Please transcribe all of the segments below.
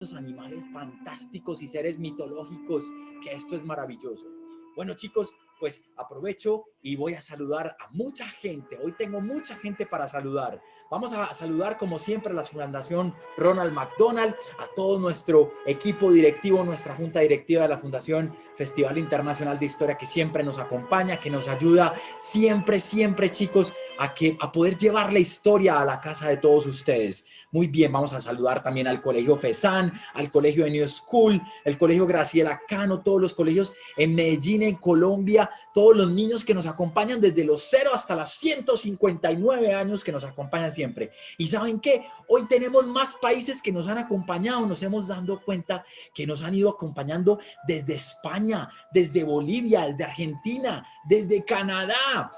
animales fantásticos y seres mitológicos, que esto es maravilloso. Bueno, chicos, pues aprovecho y voy a saludar a mucha gente. Hoy tengo mucha gente para saludar. Vamos a saludar como siempre a la Fundación Ronald McDonald, a todo nuestro equipo directivo, nuestra junta directiva de la Fundación Festival Internacional de Historia, que siempre nos acompaña, que nos ayuda siempre, chicos, a poder llevar la historia a la casa de todos ustedes. Muy bien, vamos a saludar también al Colegio FESAN, al Colegio de New School, el Colegio Graciela Cano, todos los colegios en Medellín, en Colombia, todos los niños que nos acompañan desde los 0 hasta los 159 años que nos acompañan siempre. ¿Y saben qué? Hoy tenemos más países que nos han acompañado, nos hemos dado cuenta que nos han ido acompañando desde España, desde Bolivia, desde Argentina, desde Canadá,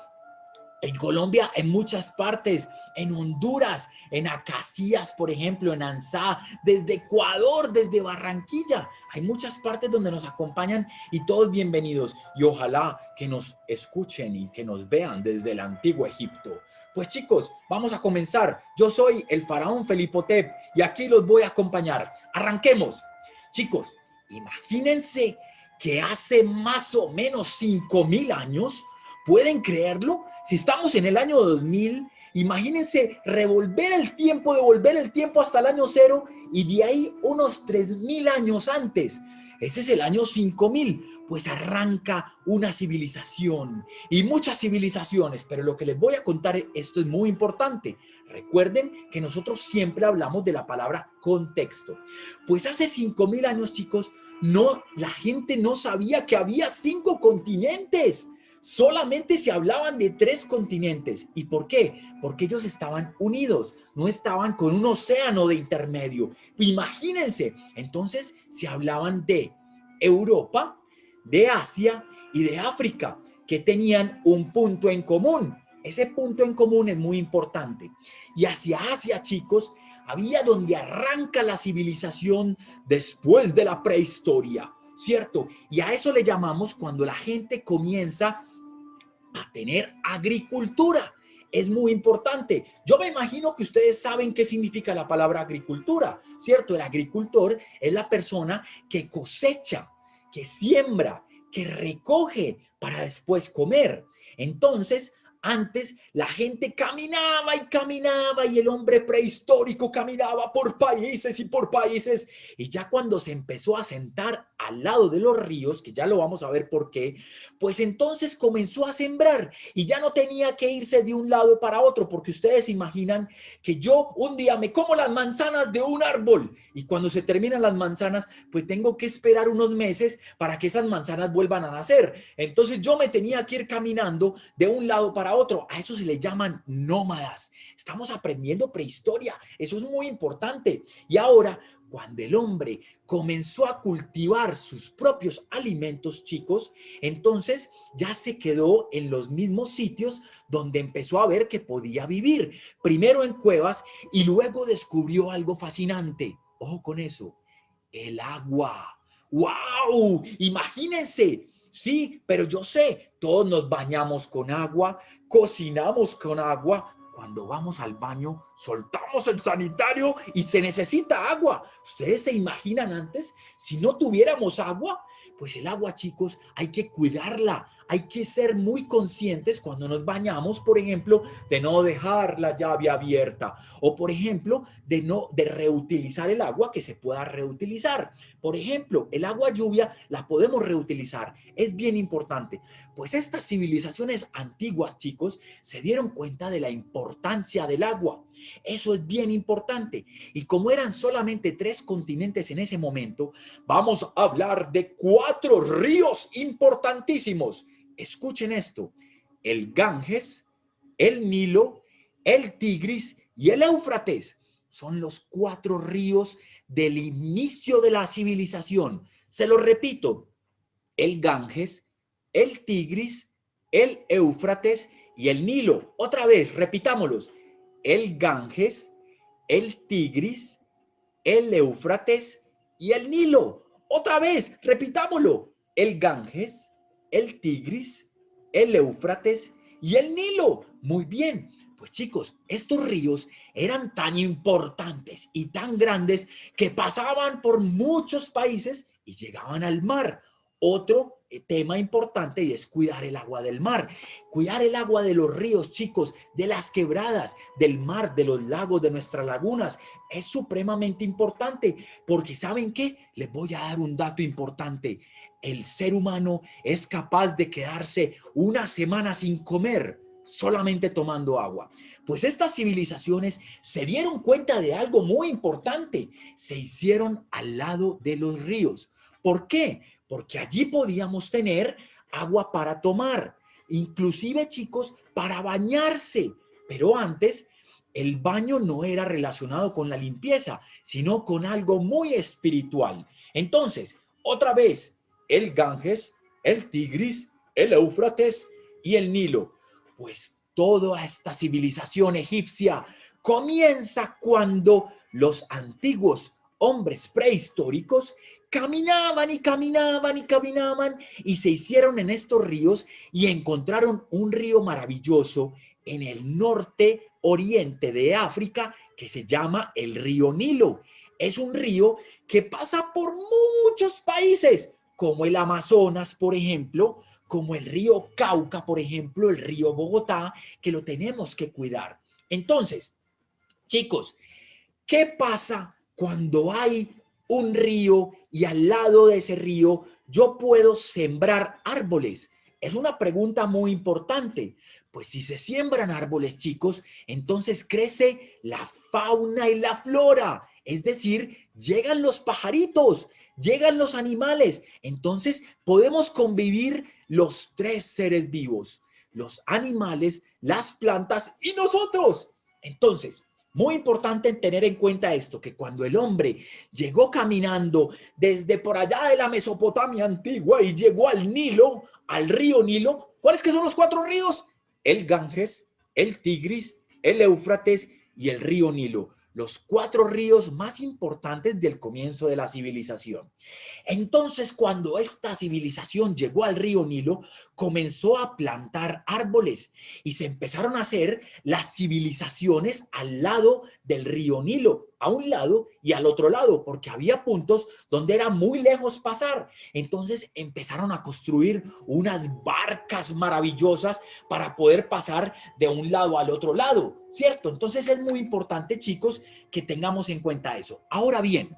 en Colombia, en muchas partes, en Honduras, en Acacías, por ejemplo, en Ansá, desde Ecuador, desde Barranquilla. Hay muchas partes donde nos acompañan y todos bienvenidos. Y ojalá que nos escuchen y que nos vean desde el antiguo Egipto. Pues chicos, vamos a comenzar. Yo soy el faraón Felipotep y aquí los voy a acompañar. Arranquemos. Chicos, imagínense que hace más o menos 5.000 años, ¿pueden creerlo? Si estamos en el año 2000, imagínense devolver el tiempo hasta el año 0 y de ahí unos 3.000 años antes. Ese es el año 5000, pues arranca una civilización y muchas civilizaciones, pero lo que les voy a contar, esto es muy importante. Recuerden que nosotros siempre hablamos de la palabra contexto. Pues hace 5000 años, chicos, la gente no sabía que había 5 continentes. Solamente se hablaban de 3 continentes. ¿Y por qué? Porque ellos estaban unidos, no estaban con un océano de intermedio. Imagínense, entonces se hablaban de Europa, de Asia y de África, que tenían un punto en común. Ese punto en común es muy importante. Y hacia Asia, chicos, había donde arranca la civilización después de la prehistoria, ¿cierto? Y a eso le llamamos cuando la gente comienza a tener agricultura. Es muy importante. Yo me imagino que ustedes saben qué significa la palabra agricultura, ¿cierto? El agricultor es la persona que cosecha, que siembra, que recoge para después comer. Entonces, antes la gente caminaba y el hombre prehistórico caminaba por países y ya cuando se empezó a sentar al lado de los ríos, que ya lo vamos a ver por qué, pues entonces comenzó a sembrar y ya no tenía que irse de un lado para otro, porque ustedes imaginan que yo un día me como las manzanas de un árbol y cuando se terminan las manzanas, pues tengo que esperar unos meses para que esas manzanas vuelvan a nacer. Entonces yo me tenía que ir caminando de un lado para otro. A eso se le llaman nómadas. Estamos aprendiendo prehistoria. Eso es muy importante. Y ahora, cuando el hombre comenzó a cultivar sus propios alimentos, chicos, entonces ya se quedó en los mismos sitios donde empezó a ver que podía vivir. Primero en cuevas y luego descubrió algo fascinante. Ojo con eso, el agua. ¡Wow! Imagínense. Sí, pero yo sé, todos nos bañamos con agua, cocinamos con agua. Cuando vamos al baño, soltamos el sanitario y se necesita agua. ¿Ustedes se imaginan antes? Si no tuviéramos agua, pues el agua, chicos, hay que cuidarla. Hay que ser muy conscientes cuando nos bañamos, por ejemplo, de no dejar la llave abierta o, por ejemplo, de reutilizar el agua que se pueda reutilizar. Por ejemplo, el agua lluvia la podemos reutilizar. Es bien importante. Pues estas civilizaciones antiguas, chicos, se dieron cuenta de la importancia del agua. Eso es bien importante. Y como eran solamente 3 continentes en ese momento, vamos a hablar de 4 ríos importantísimos. Escuchen esto: el Ganges, el Nilo, el Tigris y el Éufrates. Son los 4 ríos del inicio de la civilización. Se lo repito: el Ganges, el Tigris, el Éufrates y el Nilo. Otra vez, repitámoslos: el Ganges, el Tigris, el Éufrates y el Nilo. Otra vez, repitámoslo: el Ganges, el Tigris, el Éufrates y el Nilo. Muy bien, Pues chicos, estos ríos eran tan importantes y tan grandes que pasaban por muchos países y llegaban al mar. Otro tema importante es cuidar el agua del mar, cuidar el agua de los ríos, chicos, de las quebradas, del mar, de los lagos, de nuestras lagunas. Es supremamente importante porque ¿saben qué? Les voy a dar un dato importante. El ser humano es capaz de quedarse una semana sin comer solamente tomando agua. Pues estas civilizaciones se dieron cuenta de algo muy importante. Se hicieron al lado de los ríos. ¿Por qué? Porque allí podíamos tener agua para tomar, inclusive chicos, para bañarse. Pero antes el baño no era relacionado con la limpieza, sino con algo muy espiritual. Entonces, otra vez, el Ganges, el Tigris, el Éufrates y el Nilo. Pues toda esta civilización egipcia comienza cuando los antiguos hombres prehistóricos caminaban y caminaban y caminaban y se hicieron en estos ríos y encontraron un río maravilloso en el norte oriente de África que se llama el río Nilo. Es un río que pasa por muchos países, como el Amazonas, por ejemplo, como el río Cauca, por ejemplo, el río Bogotá, que lo tenemos que cuidar. Entonces, chicos, ¿qué pasa cuando hay un río y al lado de ese río yo puedo sembrar árboles? Es una pregunta muy importante. Pues si se siembran árboles, chicos, entonces crece la fauna y la flora. Es decir, llegan los pajaritos, llegan los animales. Entonces podemos convivir los tres seres vivos, los animales, las plantas y nosotros. Entonces, muy importante tener en cuenta esto, que cuando el hombre llegó caminando desde por allá de la Mesopotamia antigua y llegó al Nilo, al río Nilo, ¿cuáles que son los cuatro ríos? El Ganges, el Tigris, el Éufrates y el río Nilo. Los cuatro ríos más importantes del comienzo de la civilización. Entonces, cuando esta civilización llegó al río Nilo, comenzó a plantar árboles y se empezaron a hacer las civilizaciones al lado del río Nilo, a un lado y al otro lado, porque había puntos donde era muy lejos pasar. Entonces empezaron a construir unas barcas maravillosas para poder pasar de un lado al otro lado, ¿cierto? Entonces es muy importante, chicos, que tengamos en cuenta eso. Ahora bien,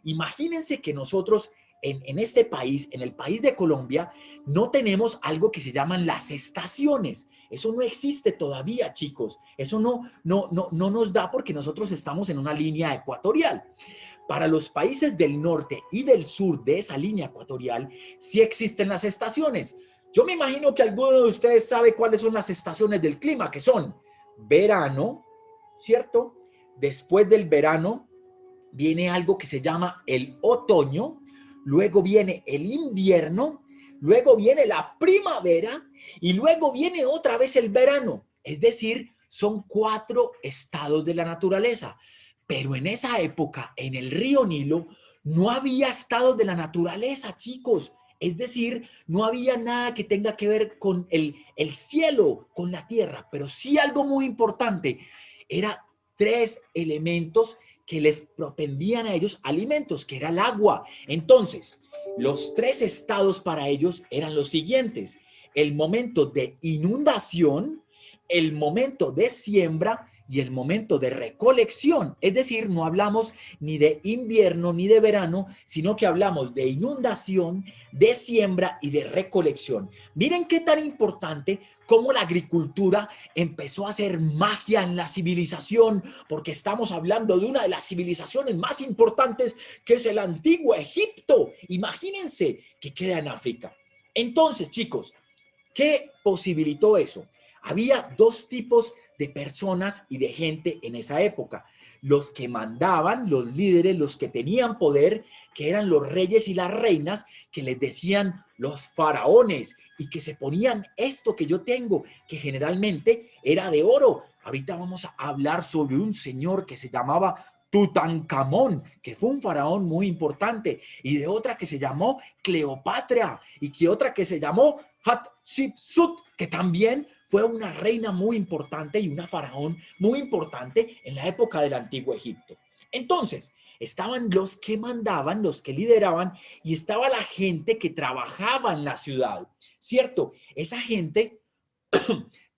imagínense que nosotros en este país, en el país de Colombia, no tenemos algo que se llaman las estaciones. Eso no existe todavía, chicos. Eso no nos da porque nosotros estamos en una línea ecuatorial. Para los países del norte y del sur de esa línea ecuatorial, sí existen las estaciones. Yo me imagino que alguno de ustedes sabe cuáles son las estaciones del clima, que son verano, ¿cierto? Después del verano viene algo que se llama el otoño, luego viene el invierno, luego viene la primavera y luego viene otra vez el verano. Es decir, son 4 estados de la naturaleza. Pero en esa época, en el río Nilo, no había estados de la naturaleza, chicos. Es decir, no había nada que tenga que ver con el cielo, con la tierra. Pero sí algo muy importante, era 3 elementos que les propendían a ellos alimentos, que era el agua. Entonces, los 3 estados para ellos eran los siguientes: el momento de inundación, el momento de siembra y el momento de recolección. Es decir, no hablamos ni de invierno ni de verano, sino que hablamos de inundación, de siembra y de recolección. Miren qué tan importante cómo la agricultura empezó a hacer magia en la civilización, porque estamos hablando de una de las civilizaciones más importantes, que es el antiguo Egipto. Imagínense que queda en África. Entonces, chicos, ¿qué posibilitó eso? Había 2 tipos de personas y de gente en esa época: los que mandaban, los líderes, los que tenían poder, que eran los reyes y las reinas, que les decían los faraones, y que se ponían esto que yo tengo, que generalmente era de oro. Ahorita vamos a hablar sobre un señor que se llamaba Tutankamón, que fue un faraón muy importante, y de otra que se llamó Cleopatra, y que otra que se llamó Hatshepsut, que también fue una reina muy importante y una faraón muy importante en la época del Antiguo Egipto. Entonces, estaban los que mandaban, los que lideraban, y estaba la gente que trabajaba en la ciudad, ¿cierto? Esa gente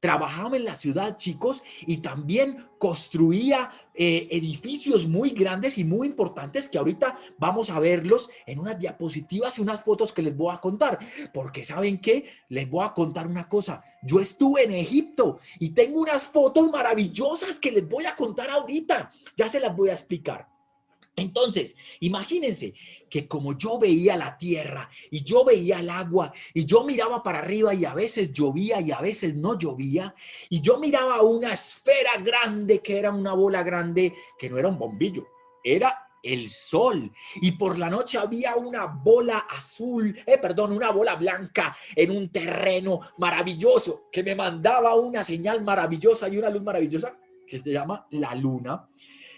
trabajaba en la ciudad, chicos, y también construía edificios muy grandes y muy importantes que ahorita vamos a verlos en unas diapositivas y unas fotos que les voy a contar. Porque ¿saben qué? Les voy a contar una cosa. Yo estuve en Egipto y tengo unas fotos maravillosas que les voy a contar ahorita. Ya se las voy a explicar. Entonces, imagínense que como yo veía la tierra y yo veía el agua y yo miraba para arriba y a veces llovía y a veces no llovía, y yo miraba una esfera grande que era una bola grande, que no era un bombillo, era el sol, y por la noche había una bola azul, una bola blanca en un terreno maravilloso que me mandaba una señal maravillosa y una luz maravillosa que se llama la luna.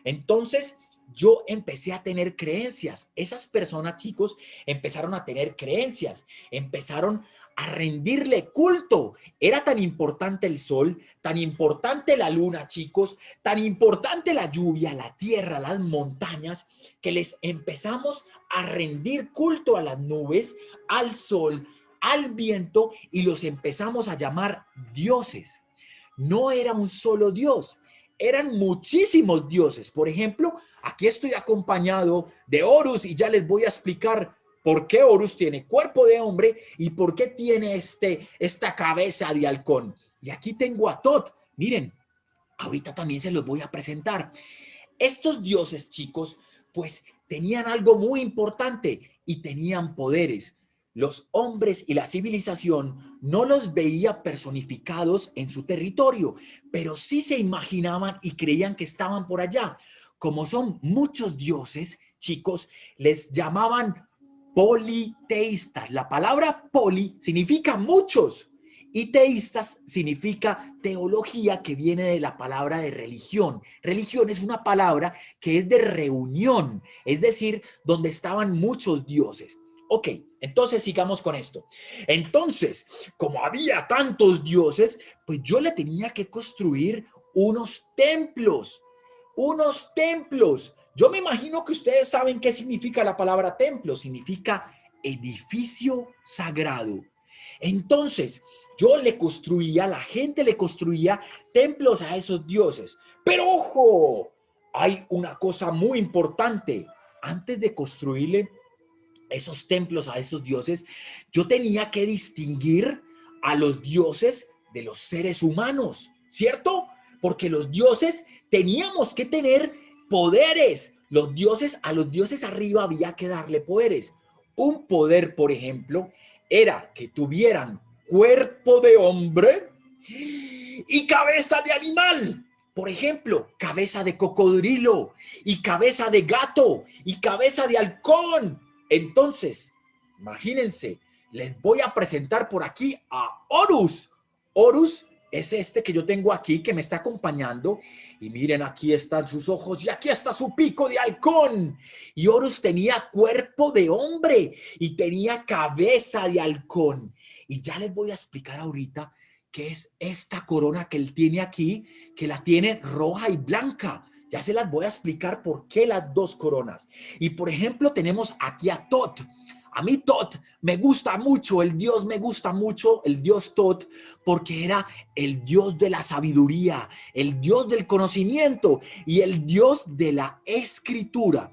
Entonces, yo empecé a tener creencias. Esas personas, chicos, empezaron a tener creencias, empezaron a rendirle culto. Era tan importante el sol, tan importante la luna, chicos, tan importante la lluvia, la tierra, las montañas, que les empezamos a rendir culto a las nubes, al sol, al viento, y los empezamos a llamar dioses. No era un solo Dios, eran muchísimos dioses. Por ejemplo, aquí estoy acompañado de Horus y ya les voy a explicar por qué Horus tiene cuerpo de hombre y por qué tiene esta cabeza de halcón. Y aquí tengo a Tot. Miren, ahorita también se los voy a presentar. Estos dioses, chicos, pues tenían algo muy importante y tenían poderes. Los hombres y la civilización no los veía personificados en su territorio, pero sí se imaginaban y creían que estaban por allá. Como son muchos dioses, chicos, les llamaban politeístas. La palabra poli significa muchos y teístas significa teología, que viene de la palabra de religión. Religión es una palabra que es de reunión, es decir, donde estaban muchos dioses. Ok, entonces sigamos con esto. Entonces, como había tantos dioses, pues yo le tenía que construir unos templos. Unos templos. Yo me imagino que ustedes saben qué significa la palabra templo. Significa edificio sagrado. Entonces, yo le construía, la gente le construía templos a esos dioses. Pero ojo, hay una cosa muy importante. Antes de construirle esos templos a esos dioses, yo tenía que distinguir a los dioses de los seres humanos, ¿cierto? Porque los dioses teníamos que tener poderes. A los dioses arriba había que darle poderes. Un poder, por ejemplo, era que tuvieran cuerpo de hombre y cabeza de animal. Por ejemplo, cabeza de cocodrilo y cabeza de gato y cabeza de halcón. Entonces, imagínense, les voy a presentar por aquí a Horus. Horus es este que yo tengo aquí, que me está acompañando. Y miren, aquí están sus ojos y aquí está su pico de halcón. Y Horus tenía cuerpo de hombre y tenía cabeza de halcón. Y ya les voy a explicar ahorita qué es esta corona que él tiene aquí, que la tiene roja y blanca. Ya se las voy a explicar por qué las dos coronas. Y por ejemplo, tenemos aquí a Tot. A mí Tot me gusta mucho, el dios me gusta mucho, el dios Tot, porque era el dios de la sabiduría, el dios del conocimiento y el dios de la escritura.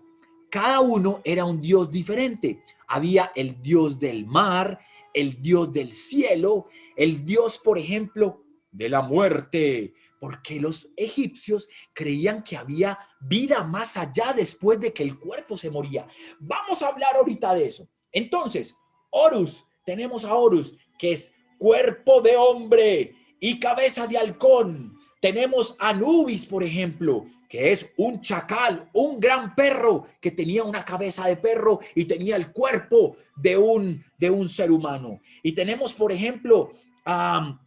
Cada uno era un dios diferente. Había el dios del mar, el dios del cielo, el dios, por ejemplo, de la muerte, porque los egipcios creían que había vida más allá después de que el cuerpo se moría. Vamos a hablar ahorita de eso. Entonces, Horus, tenemos a Horus, que es cuerpo de hombre y cabeza de halcón. Tenemos a Anubis, por ejemplo, que es un chacal, un gran perro que tenía una cabeza de perro y tenía el cuerpo de un ser humano. Y tenemos, por ejemplo, a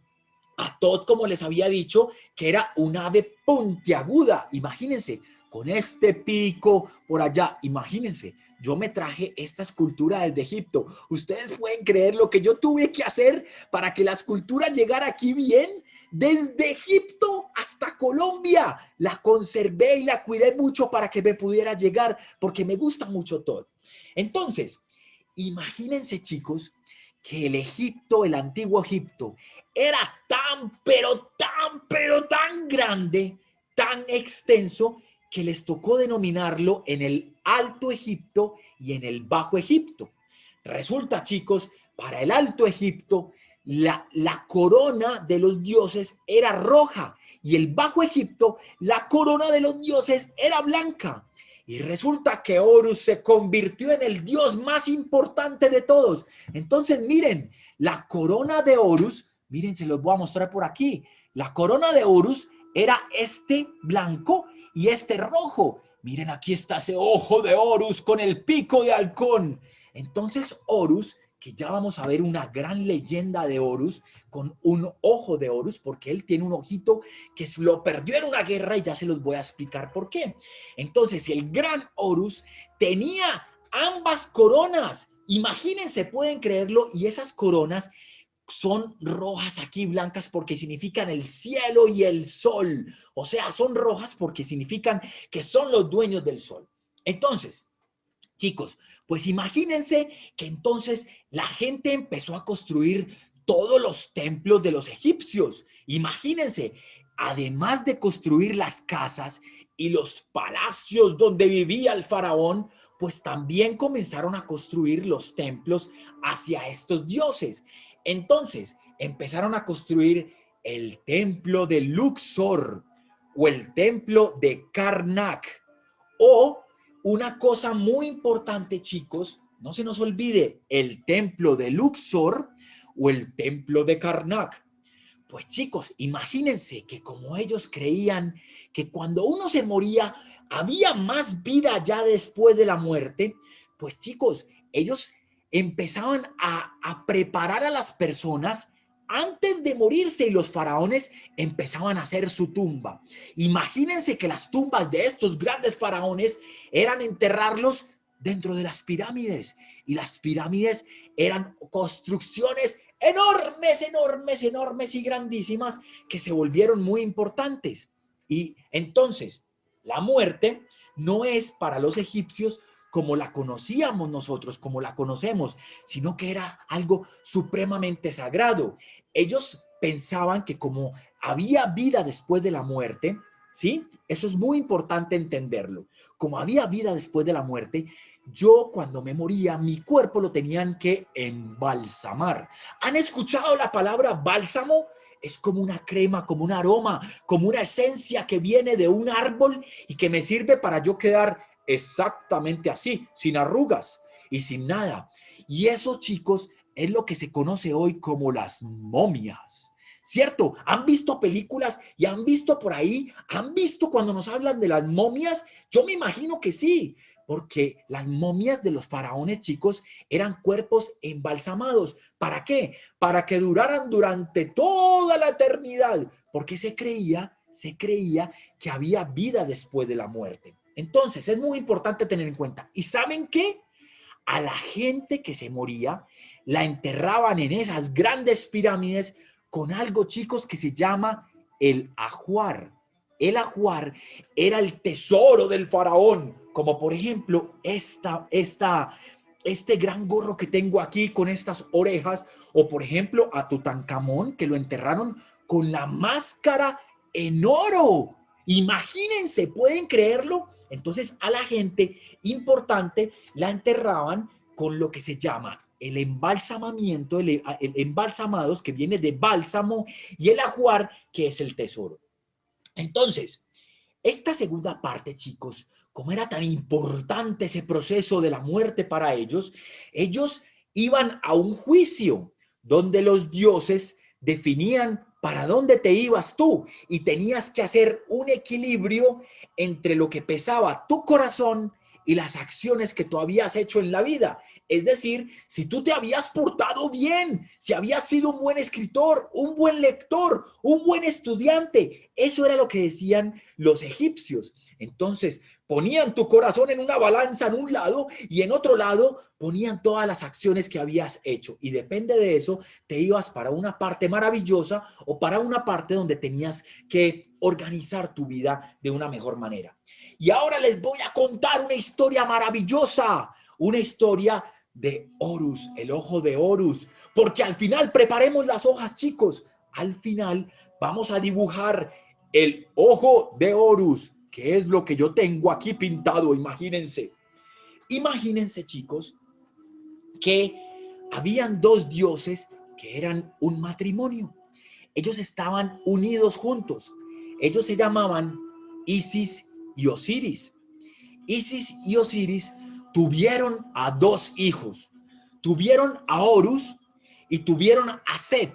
Tot, como les había dicho, que era un ave puntiaguda. Imagínense, con este pico por allá. Imagínense, yo me traje esta escultura desde Egipto. ¿Ustedes pueden creer lo que yo tuve que hacer para que la escultura llegara aquí bien? Desde Egipto hasta Colombia. La conservé y la cuidé mucho para que me pudiera llegar, porque me gusta mucho todo. Entonces, imagínense, chicos, que el Egipto, el antiguo Egipto, era pero tan grande, tan extenso, que les tocó denominarlo en el Alto Egipto y en el Bajo Egipto. Resulta, chicos, para el Alto Egipto, la corona de los dioses era roja y el Bajo Egipto, la corona de los dioses era blanca. Y resulta que Horus se convirtió en el dios más importante de todos. Entonces, miren, la corona de Horus, miren, se los voy a mostrar por aquí. La corona de Horus era este blanco y este rojo. Miren, aquí está ese ojo de Horus con el pico de halcón. Entonces, Horus, que ya vamos a ver una gran leyenda de Horus con un ojo de Horus, porque él tiene un ojito que lo perdió en una guerra y ya se los voy a explicar por qué. Entonces, el gran Horus tenía ambas coronas. Imagínense, pueden creerlo, y esas coronas son rojas aquí, blancas, porque significan el cielo y el sol. O sea, son rojas porque significan que son los dueños del sol. Entonces, chicos, pues imagínense que entonces la gente empezó a construir todos los templos de los egipcios. Imagínense, además de construir las casas y los palacios donde vivía el faraón, pues también comenzaron a construir los templos hacia estos dioses. Entonces, empezaron a construir el templo de Luxor o el templo de Karnak o una cosa muy importante, chicos, no se nos olvide, el templo de Luxor o el templo de Karnak. Pues chicos, imagínense que como ellos creían que cuando uno se moría había más vida ya después de la muerte, pues chicos, ellos empezaban a preparar a las personas antes de morirse y los faraones empezaban a hacer su tumba. Imagínense que las tumbas de estos grandes faraones eran enterrarlos dentro de las pirámides, y las pirámides eran construcciones enormes y grandísimas que se volvieron muy importantes. Y entonces la muerte no es para los egipcios como la conocíamos nosotros, como la conocemos, sino que era algo supremamente sagrado. Ellos pensaban que como había vida después de la muerte, ¿sí? Eso es muy importante entenderlo. Como había vida después de la muerte, yo cuando me moría, mi cuerpo lo tenían que embalsamar. ¿Han escuchado la palabra bálsamo? Es como una crema, como un aroma, como una esencia que viene de un árbol y que me sirve para yo quedar exactamente así, sin arrugas y sin nada. Y eso, chicos, es lo que se conoce hoy como las momias. ¿Cierto? ¿Han visto películas y han visto por ahí? ¿Han visto cuando nos hablan de las momias? Yo me imagino que sí, porque las momias de los faraones, chicos, eran cuerpos embalsamados. ¿Para qué? Para que duraran durante toda la eternidad, porque se creía que había vida después de la muerte. Entonces, es muy importante tener en cuenta. ¿Y saben qué? A la gente que se moría, la enterraban en esas grandes pirámides con algo, chicos, que se llama el ajuar. El ajuar era el tesoro del faraón, como por ejemplo este gran gorro que tengo aquí con estas orejas, o por ejemplo a Tutankamón, que lo enterraron con la máscara en oro. Imagínense, ¿pueden creerlo? Entonces a la gente importante la enterraban con lo que se llama el embalsamamiento, el embalsamados, que viene de bálsamo, y el ajuar, que es el tesoro. Entonces, esta segunda parte, chicos, como era tan importante ese proceso de la muerte para ellos, ellos iban a un juicio donde los dioses definían para dónde te ibas tú y tenías que hacer un equilibrio entre lo que pesaba tu corazón y las acciones que tú habías hecho en la vida. Es decir, si tú te habías portado bien, si habías sido un buen escritor, un buen lector, un buen estudiante. Eso era lo que decían los egipcios. Entonces, ponían tu corazón en una balanza en un lado y en otro lado ponían todas las acciones que habías hecho. Y depende de eso, te ibas para una parte maravillosa o para una parte donde tenías que organizar tu vida de una mejor manera. Y ahora les voy a contar una historia maravillosa, una historia de Horus, el ojo de Horus, porque al final, preparemos las hojas, chicos, al final vamos a dibujar el ojo de Horus, que es lo que yo tengo aquí pintado. Imagínense, chicos, que habían dos dioses que eran un matrimonio. Ellos estaban unidos juntos. Ellos se llamaban Isis y Osiris. Isis y Osiris tuvieron a dos hijos. Tuvieron a Horus y tuvieron a Set.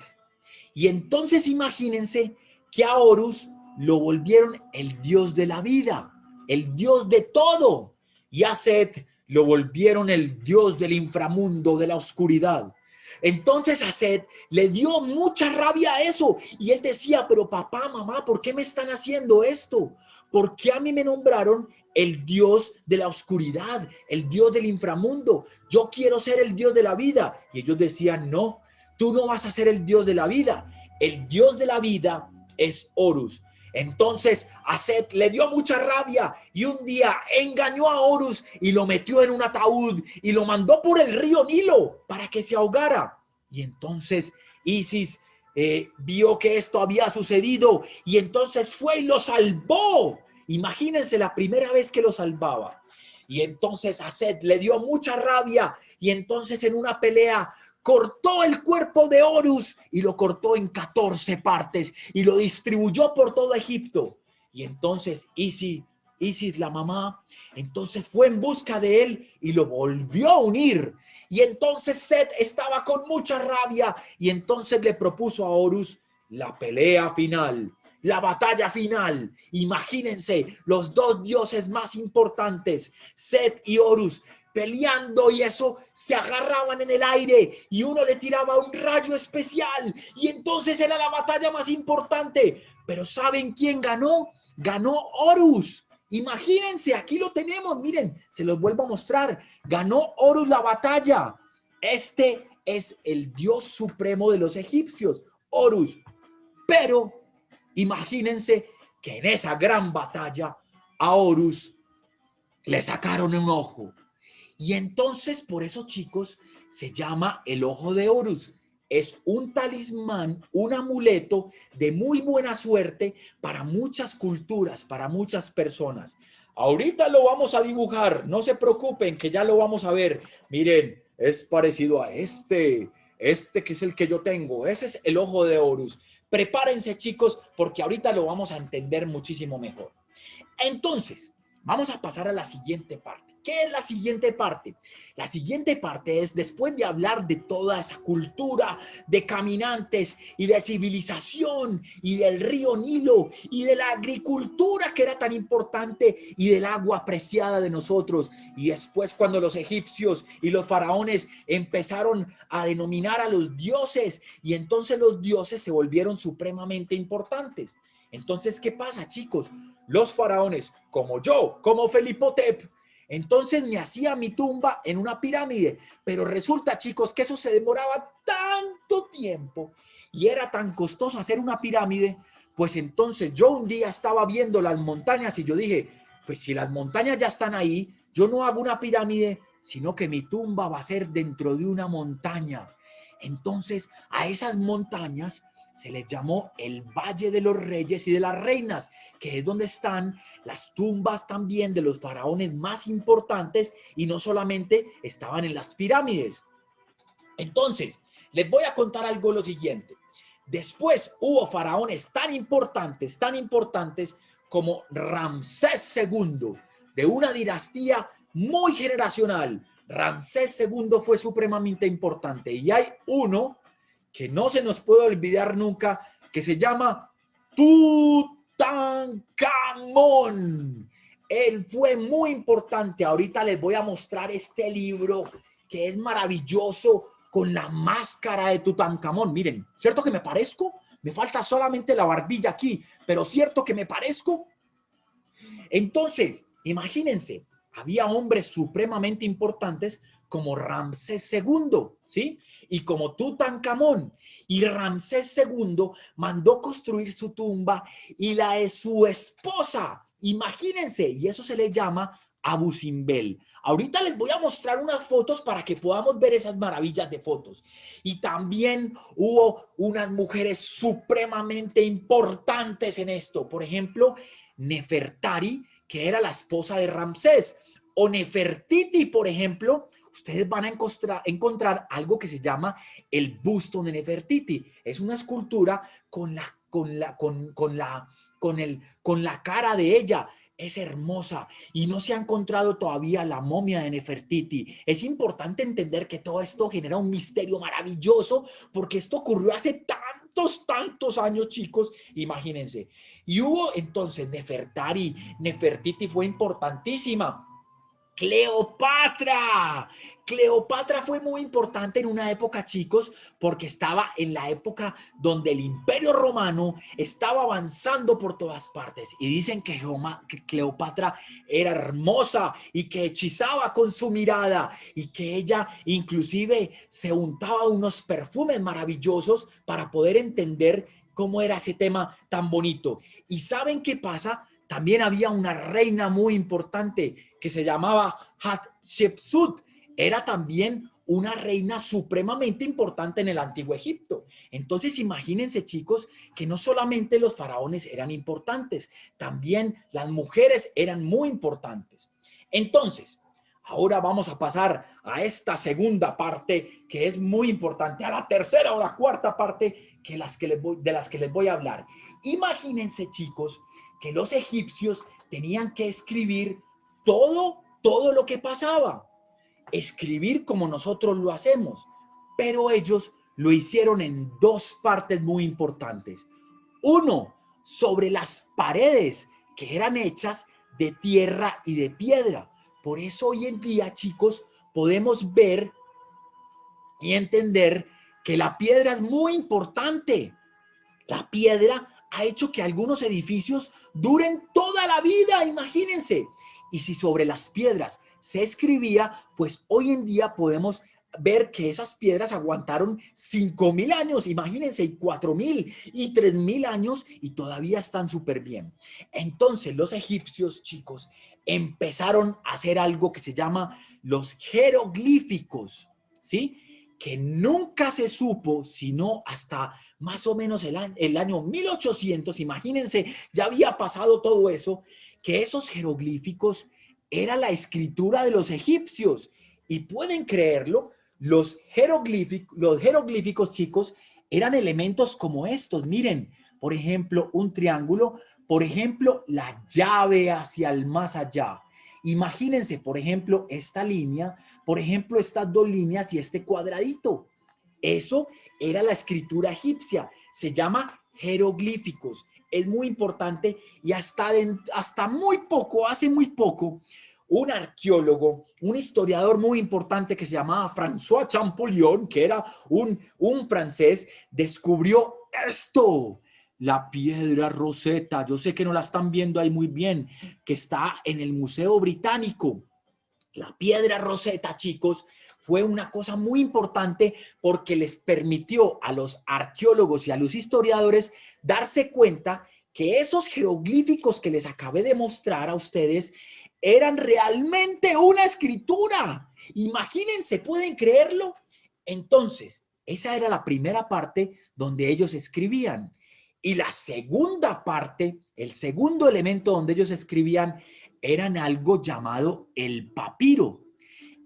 Y entonces imagínense que a Horus lo volvieron el dios de la vida, el dios de todo. Y a Set lo volvieron el dios del inframundo, de la oscuridad. Entonces a Set le dio mucha rabia a eso y él decía, pero papá, mamá, ¿por qué me están haciendo esto? ¿Por qué a mí me nombraron el dios de la oscuridad, el dios del inframundo? Yo quiero ser el dios de la vida. Y ellos decían, no, tú no vas a ser el dios de la vida. El dios de la vida es Horus. Entonces a Set le dio mucha rabia y un día engañó a Horus y lo metió en un ataúd y lo mandó por el río Nilo para que se ahogara. Y entonces Isis vio que esto había sucedido y entonces fue y lo salvó. Imagínense la primera vez que lo salvaba. Y entonces a Set le dio mucha rabia y entonces en una pelea cortó el cuerpo de Horus y lo cortó en 14 partes y lo distribuyó por todo Egipto. Y entonces Isis, la mamá, entonces fue en busca de él y lo volvió a unir. Y entonces Set estaba con mucha rabia y entonces le propuso a Horus la pelea final, la batalla final. Imagínense los dos dioses más importantes, Set y Horus, peleando, y eso se agarraban en el aire y uno le tiraba un rayo especial y entonces era la batalla más importante. Pero ¿saben quién ganó? Ganó Horus. Imagínense, aquí lo tenemos, miren, se los vuelvo a mostrar. Ganó Horus la batalla. Este es el dios supremo de los egipcios, Horus. Pero imagínense que en esa gran batalla a Horus le sacaron un ojo. Y entonces, por eso, chicos, se llama el ojo de Horus. Es un talismán, un amuleto de muy buena suerte para muchas culturas, para muchas personas. Ahorita lo vamos a dibujar, no se preocupen que ya lo vamos a ver. Miren, es parecido a este que es el que yo tengo. Ese es el ojo de Horus. Prepárense, chicos, porque ahorita lo vamos a entender muchísimo mejor. Entonces, vamos a pasar a la siguiente parte. ¿Qué es la siguiente parte? La siguiente parte es, después de hablar de toda esa cultura de caminantes y de civilización y del río Nilo y de la agricultura que era tan importante y del agua preciada de nosotros, y después cuando los egipcios y los faraones empezaron a denominar a los dioses y entonces los dioses se volvieron supremamente importantes. Entonces, ¿qué pasa, chicos? Los faraones, como yo, como Felipotep, entonces me hacía mi tumba en una pirámide, pero resulta, chicos, que eso se demoraba tanto tiempo y era tan costoso hacer una pirámide. Pues entonces yo un día estaba viendo las montañas y yo dije, pues si las montañas ya están ahí, yo no hago una pirámide, sino que mi tumba va a ser dentro de una montaña. Entonces a esas montañas se les llamó el Valle de los Reyes y de las Reinas, que es donde están las tumbas también de los faraones más importantes, y no solamente estaban en las pirámides. Entonces, les voy a contar algo lo siguiente. Después hubo faraones tan importantes como Ramsés II, de una dinastía muy generacional. Ramsés II fue supremamente importante y hay uno que no se nos puede olvidar nunca, que se llama Tutankamón. Él fue muy importante. Ahorita les voy a mostrar este libro que es maravilloso con la máscara de Tutankamón. Miren, ¿cierto que me parezco? Me falta solamente la barbilla aquí, pero ¿cierto que me parezco? Entonces, imagínense, había hombres supremamente importantes como Ramsés II, ¿sí? Y como Tutankamón. Y Ramsés II mandó construir su tumba y la de su esposa. Imagínense, y eso se le llama Abu Simbel. Ahorita les voy a mostrar unas fotos para que podamos ver esas maravillas de fotos. Y también hubo unas mujeres supremamente importantes en esto. Por ejemplo, Nefertari, que era la esposa de Ramsés, o Nefertiti, por ejemplo. Ustedes van a encontrar algo que se llama el busto de Nefertiti. Es una escultura con la cara de ella. Es hermosa y no se ha encontrado todavía la momia de Nefertiti. Es importante entender que todo esto genera un misterio maravilloso porque esto ocurrió hace tantos años, chicos, imagínense. Y hubo entonces Nefertiti fue importantísima. Cleopatra. Cleopatra fue muy importante en una época, chicos, porque estaba en la época donde el Imperio Romano estaba avanzando por todas partes. Y dicen que Cleopatra era hermosa y que hechizaba con su mirada y que ella inclusive se untaba unos perfumes maravillosos para poder entender cómo era ese tema tan bonito. ¿Y saben qué pasa? También había una reina muy importante que se llamaba Hatshepsut. Era también una reina supremamente importante en el Antiguo Egipto. Entonces, imagínense, chicos, que no solamente los faraones eran importantes, también las mujeres eran muy importantes. Entonces, ahora vamos a pasar a esta segunda parte que es muy importante, a la tercera o la cuarta parte de las que les voy a hablar. Imagínense, chicos, que los egipcios tenían que escribir todo lo que pasaba. Escribir como nosotros lo hacemos, pero ellos lo hicieron en dos partes muy importantes. Uno, sobre las paredes que eran hechas de tierra y de piedra. Por eso hoy en día, chicos, podemos ver y entender que la piedra es muy importante. La piedra ha hecho que algunos edificios duren toda la vida, imagínense. Y si sobre las piedras se escribía, pues hoy en día podemos ver que esas piedras aguantaron 5.000 años, imagínense, y 4.000 y 3.000 años y todavía están súper bien. Entonces los egipcios, chicos, empezaron a hacer algo que se llama los jeroglíficos, ¿sí? Que nunca se supo, sino hasta más o menos el año 1800, imagínense, ya había pasado todo eso, que esos jeroglíficos era la escritura de los egipcios. Y pueden creerlo, los jeroglíficos, chicos, eran elementos como estos. Miren, por ejemplo, un triángulo, por ejemplo, la llave hacia el más allá. Imagínense, por ejemplo, esta línea, por ejemplo, estas dos líneas y este cuadradito. Eso era la escritura egipcia. Se llama jeroglíficos. Es muy importante y hasta muy poco, hace muy poco, un arqueólogo, un historiador muy importante que se llamaba François Champollion, que era un francés, descubrió esto. La piedra Rosetta, yo sé que no la están viendo ahí muy bien, que está en el Museo Británico. La piedra Rosetta, chicos, fue una cosa muy importante porque les permitió a los arqueólogos y a los historiadores darse cuenta que esos jeroglíficos que les acabé de mostrar a ustedes eran realmente una escritura. Imagínense, ¿pueden creerlo? Entonces, esa era la primera parte donde ellos escribían. Y la segunda parte, el segundo elemento donde ellos escribían, eran algo llamado el papiro.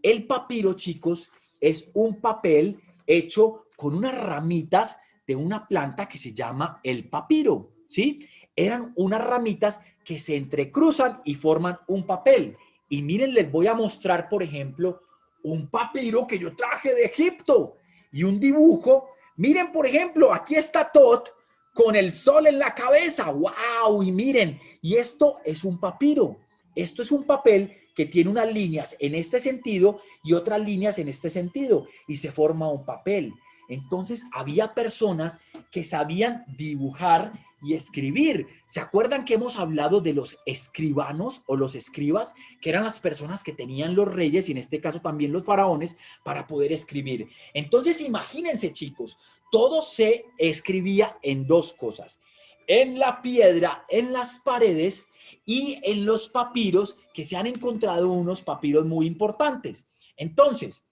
El papiro, chicos, es un papel hecho con unas ramitas de una planta que se llama el papiro, ¿sí? Eran unas ramitas que se entrecruzan y forman un papel. Y miren, les voy a mostrar, por ejemplo, un papiro que yo traje de Egipto y un dibujo. Miren, por ejemplo, aquí está Tot con el sol en la cabeza. ¡Wow! Y miren, y esto es un papiro. Esto es un papel que tiene unas líneas en este sentido y otras líneas en este sentido y se forma un papel. Entonces había personas que sabían dibujar y escribir. ¿Se acuerdan que hemos hablado de los escribanos o los escribas, que eran las personas que tenían los reyes y en este caso también los faraones para poder escribir? Entonces imagínense, chicos, todo se escribía en dos cosas: en la piedra, en las paredes y en los papiros, que se han encontrado unos papiros muy importantes. Entonces,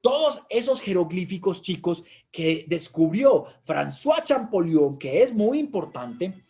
todos esos jeroglíficos, chicos, que descubrió François Champollion, que es muy importante,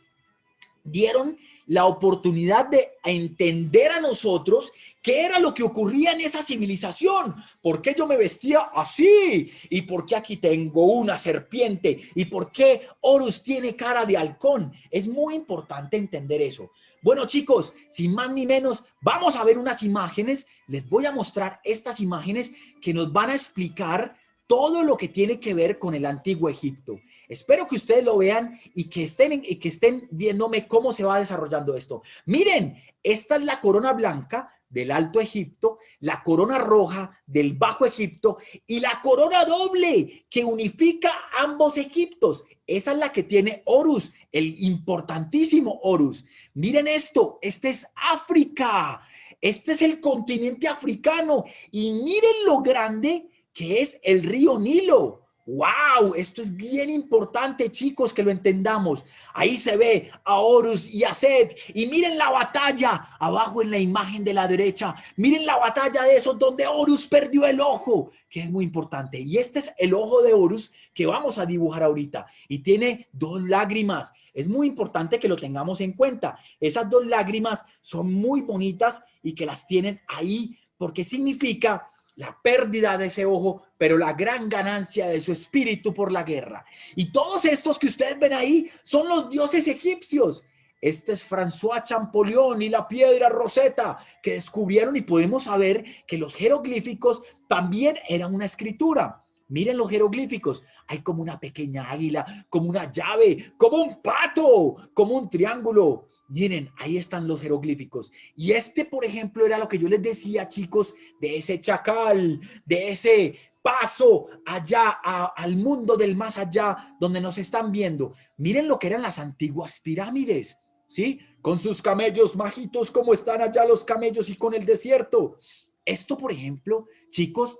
dieron la oportunidad de entender a nosotros qué era lo que ocurría en esa civilización, por qué yo me vestía así, y por qué aquí tengo una serpiente, y por qué Horus tiene cara de halcón. Es muy importante entender eso. Bueno, chicos, sin más ni menos, vamos a ver unas imágenes. Les voy a mostrar estas imágenes que nos van a explicar todo lo que tiene que ver con el Antiguo Egipto. Espero que ustedes lo vean y que estén viéndome cómo se va desarrollando esto. Miren, esta es la corona blanca del Alto Egipto, la corona roja del Bajo Egipto y la corona doble que unifica ambos Egiptos. Esa es la que tiene Horus, el importantísimo Horus. Miren esto, este es África. Este es el continente africano y miren lo grande que es el río Nilo. ¡Wow! Esto es bien importante, chicos, que lo entendamos. Ahí se ve a Horus y a Set. Y miren la batalla abajo en la imagen de la derecha. Miren la batalla de esos donde Horus perdió el ojo, que es muy importante. Y este es el ojo de Horus que vamos a dibujar ahorita. Y tiene dos lágrimas. Es muy importante que lo tengamos en cuenta. Esas dos lágrimas son muy bonitas y que las tienen ahí porque significa la pérdida de ese ojo, pero la gran ganancia de su espíritu por la guerra. Y todos estos que ustedes ven ahí son los dioses egipcios. Este es François Champollion y la piedra Rosetta que descubrieron y podemos saber que los jeroglíficos también eran una escritura. Miren los jeroglíficos, hay como una pequeña águila, como una llave, como un pato, como un triángulo. Miren, ahí están los jeroglíficos. Y este, por ejemplo, era lo que yo les decía, chicos, de ese chacal, de ese paso allá al mundo del más allá, donde nos están viendo. Miren lo que eran las antiguas pirámides, ¿sí? Con sus camellos majitos, como están allá los camellos y con el desierto. Esto, por ejemplo, chicos,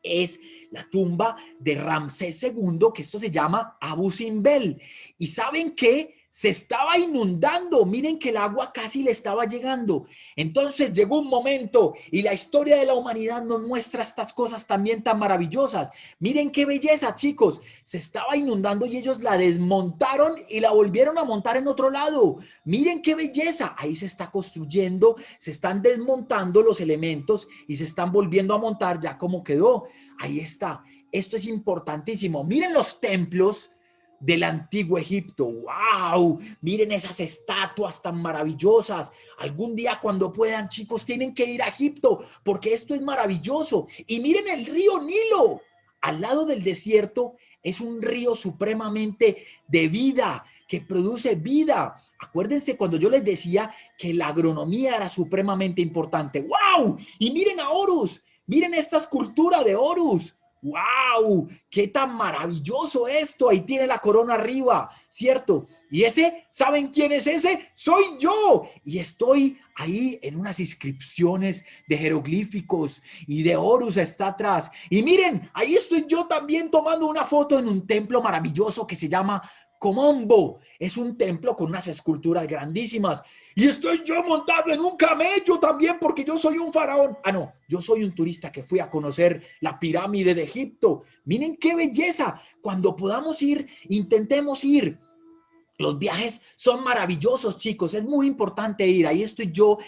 es la tumba de Ramsés II, que esto se llama Abu Simbel. ¿Y saben qué? Se estaba inundando. Miren que el agua casi le estaba llegando. Entonces llegó un momento y la historia de la humanidad nos muestra estas cosas también tan maravillosas. Miren qué belleza, chicos. Se estaba inundando y ellos la desmontaron y la volvieron a montar en otro lado. Miren qué belleza. Ahí se está construyendo, se están desmontando los elementos y se están volviendo a montar ya como quedó. Ahí está. Esto es importantísimo. Miren los templos del antiguo Egipto. ¡Wow! Miren esas estatuas tan maravillosas. Algún día cuando puedan, chicos, tienen que ir a Egipto porque esto es maravilloso. Y miren el río Nilo. Al lado del desierto es un río supremamente de vida, que produce vida. Acuérdense cuando yo les decía que la agronomía era supremamente importante. ¡Wow! Y miren a Horus. Miren esta escultura de Horus. ¡Wow! ¡Qué tan maravilloso esto! Ahí tiene la corona arriba, ¿cierto? Y ese, ¿saben quién es ese? ¡Soy yo! Y estoy ahí en unas inscripciones de jeroglíficos y de Horus está atrás. Y miren, ahí estoy yo también tomando una foto en un templo maravilloso que se llama Komombo. Es un templo con unas esculturas grandísimas. Y estoy yo montado en un camello también porque yo soy un faraón. Ah, no, yo soy un turista que fui a conocer la pirámide de Egipto. Miren qué belleza. Cuando podamos ir, intentemos ir. Los viajes son maravillosos, chicos. Es muy importante ir. Ahí estoy yo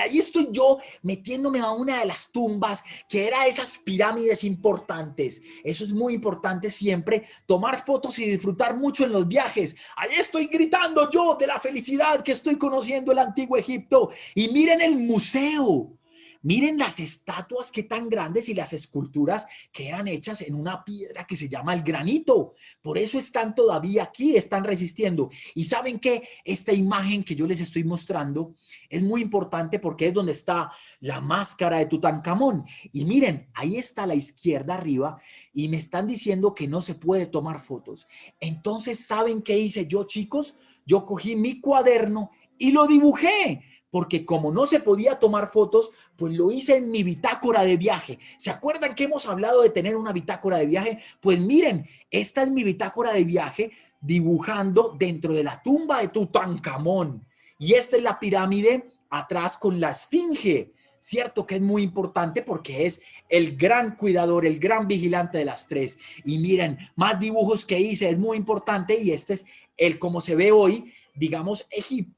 ahí estoy yo metiéndome a una de las tumbas que era esas pirámides importantes. Eso es muy importante siempre, tomar fotos y disfrutar mucho en los viajes. Ahí estoy gritando yo de la felicidad que estoy conociendo el antiguo Egipto. Y miren el museo. Miren las estatuas que tan grandes y las esculturas que eran hechas en una piedra que se llama el granito. Por eso están todavía aquí, están resistiendo. Y ¿saben qué? Esta imagen que yo les estoy mostrando es muy importante porque es donde está la máscara de Tutankamón. Y miren, ahí está a la izquierda arriba y me están diciendo que no se puede tomar fotos. Entonces, ¿saben qué hice yo, chicos? Yo cogí mi cuaderno y lo dibujé. Porque como no se podía tomar fotos, pues lo hice en mi bitácora de viaje. ¿Se acuerdan que hemos hablado de tener una bitácora de viaje? Pues miren, esta es mi bitácora de viaje dibujando dentro de la tumba de Tutankamón. Y esta es la pirámide atrás con la esfinge. Cierto que es muy importante porque es el gran cuidador, el gran vigilante de las tres. Y miren, más dibujos que hice, es muy importante y este es el como se ve hoy, digamos,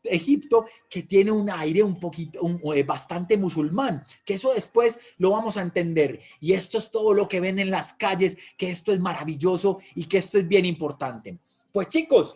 Egipto, que tiene un aire un poquito, bastante musulmán, que eso después lo vamos a entender. Y esto es todo lo que ven en las calles, que esto es maravilloso y que esto es bien importante. Pues chicos,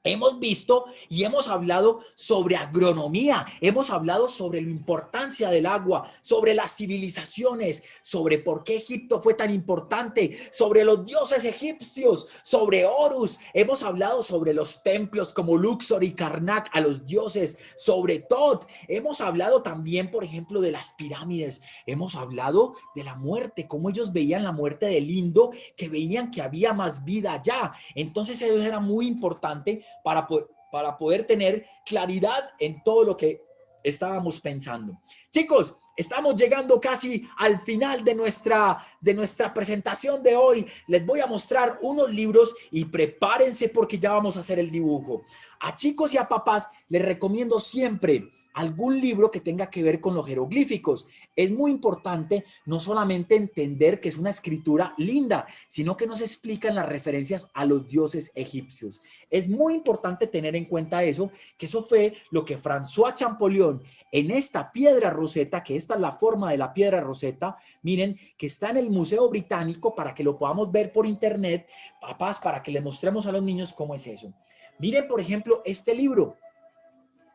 hemos visto y hemos hablado sobre agronomía, hemos hablado sobre la importancia del agua, sobre las civilizaciones, sobre por qué Egipto fue tan importante, sobre los dioses egipcios, sobre Horus, hemos hablado sobre los templos como Luxor y Karnak a los dioses, sobre Tot, hemos hablado también, por ejemplo, de las pirámides, hemos hablado de la muerte, cómo ellos veían la muerte del Indo, que veían que había más vida allá. Entonces eso era muy importante para poder tener claridad en todo lo que estábamos pensando. Chicos, estamos llegando casi al final de nuestra presentación de hoy. Les voy a mostrar unos libros y prepárense porque ya vamos a hacer el dibujo. A chicos y a papás les recomiendo siempre algún libro que tenga que ver con los jeroglíficos. Es muy importante no solamente entender que es una escritura linda, sino que nos explican las referencias a los dioses egipcios. Es muy importante tener en cuenta eso, que eso fue lo que François Champollion en esta piedra roseta, que esta es la forma de la piedra roseta, miren, que está en el Museo Británico para que lo podamos ver por internet, papás, para que le mostremos a los niños cómo es eso. Miren, por ejemplo, este libro.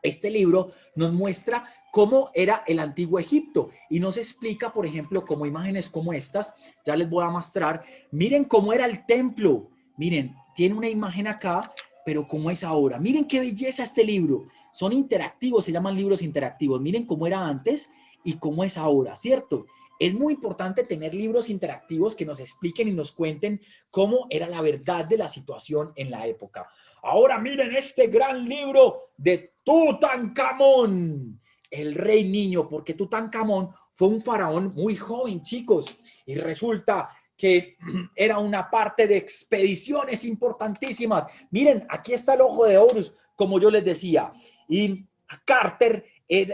Este libro nos muestra cómo era el antiguo Egipto y nos explica, por ejemplo, como imágenes como estas, ya les voy a mostrar, miren cómo era el templo, miren, tiene una imagen acá, pero cómo es ahora, miren qué belleza este libro, son interactivos, se llaman libros interactivos, miren cómo era antes y cómo es ahora, ¿cierto? Es muy importante tener libros interactivos que nos expliquen y nos cuenten cómo era la verdad de la situación en la época. Ahora miren este gran libro de Tutankamón, el rey niño, porque Tutankamón fue un faraón muy joven, chicos, y resulta que era una parte de expediciones importantísimas. Miren, aquí está el ojo de Horus, como yo les decía, y Carter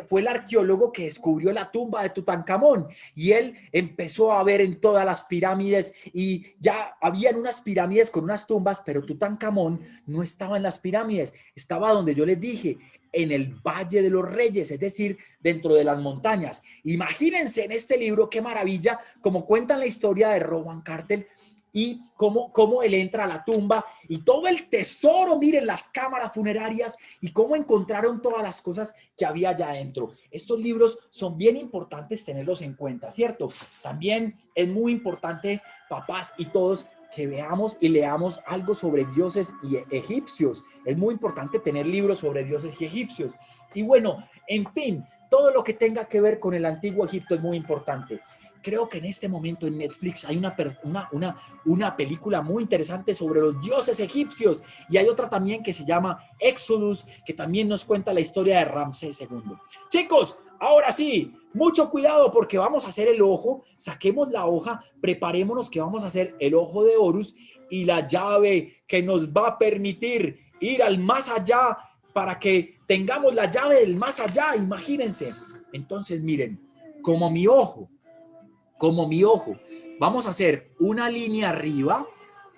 fue el arqueólogo que descubrió la tumba de Tutankamón y él empezó a ver en todas las pirámides y ya habían unas pirámides con unas tumbas, pero Tutankamón no estaba en las pirámides, estaba donde yo les dije, en el Valle de los Reyes, es decir, dentro de las montañas. Imagínense en este libro, qué maravilla, como cuentan la historia de Rowan Carter y cómo él entra a la tumba y todo el tesoro, miren las cámaras funerarias y cómo encontraron todas las cosas que había allá adentro. Estos libros son bien importantes tenerlos en cuenta, ¿cierto? También es muy importante, papás y todos, que veamos y leamos algo sobre dioses y egipcios. Es muy importante tener libros sobre dioses y egipcios. Y bueno, en fin, todo lo que tenga que ver con el antiguo Egipto es muy importante. Creo que en este momento en Netflix hay una película muy interesante sobre los dioses egipcios y hay otra también que se llama Exodus, que también nos cuenta la historia de Ramsés II. Chicos, ahora sí, mucho cuidado porque vamos a hacer el ojo, saquemos la hoja, preparémonos que vamos a hacer el ojo de Horus y la llave que nos va a permitir ir al más allá para que tengamos la llave del más allá, imagínense. Entonces miren, como mi ojo, vamos a hacer una línea arriba,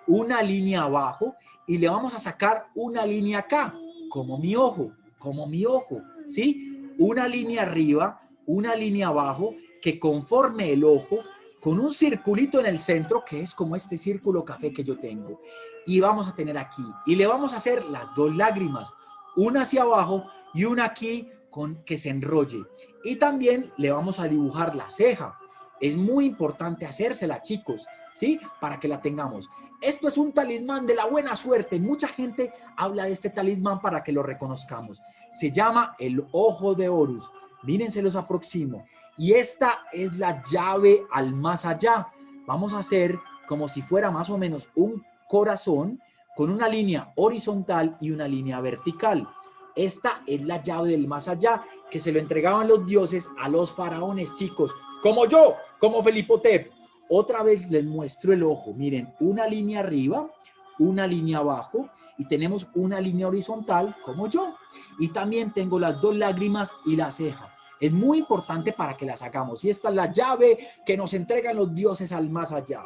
una línea abajo y le vamos a sacar una línea acá, como mi ojo, ¿sí? Una línea arriba, una línea abajo que conforme el ojo con un circulito en el centro que es como este círculo café que yo tengo. Y vamos a tener aquí, y le vamos a hacer las dos lágrimas, una hacia abajo y una aquí que se enrolle. Y también le vamos a dibujar la ceja. Es muy importante hacérsela, chicos, ¿sí? Para que la tengamos. Esto es un talismán de la buena suerte. Mucha gente habla de este talismán para que lo reconozcamos. Se llama el ojo de Horus. Miren, se los aproximo. Y esta es la llave al más allá. Vamos a hacer como si fuera más o menos un corazón con una línea horizontal y una línea vertical. Esta es la llave del más allá que se lo entregaban los dioses a los faraones, chicos, como yo, como Felipotep. Otra vez les muestro el ojo. Miren, una línea arriba, una línea abajo y tenemos una línea horizontal como yo. Y también tengo las dos lágrimas y la ceja. Es muy importante para que las hagamos. Y esta es la llave que nos entregan los dioses al más allá.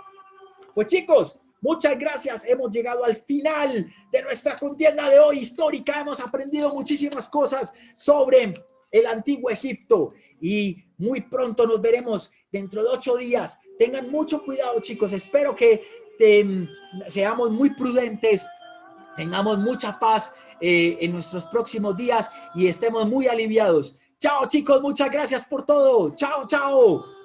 Pues chicos, muchas gracias. Hemos llegado al final de nuestra contienda de hoy histórica. Hemos aprendido muchísimas cosas sobre el antiguo Egipto y muy pronto nos veremos dentro de 8 días. Tengan mucho cuidado, chicos. Espero que seamos muy prudentes, tengamos mucha paz en nuestros próximos días y estemos muy aliviados. Chao, chicos. Muchas gracias por todo. Chao, chao.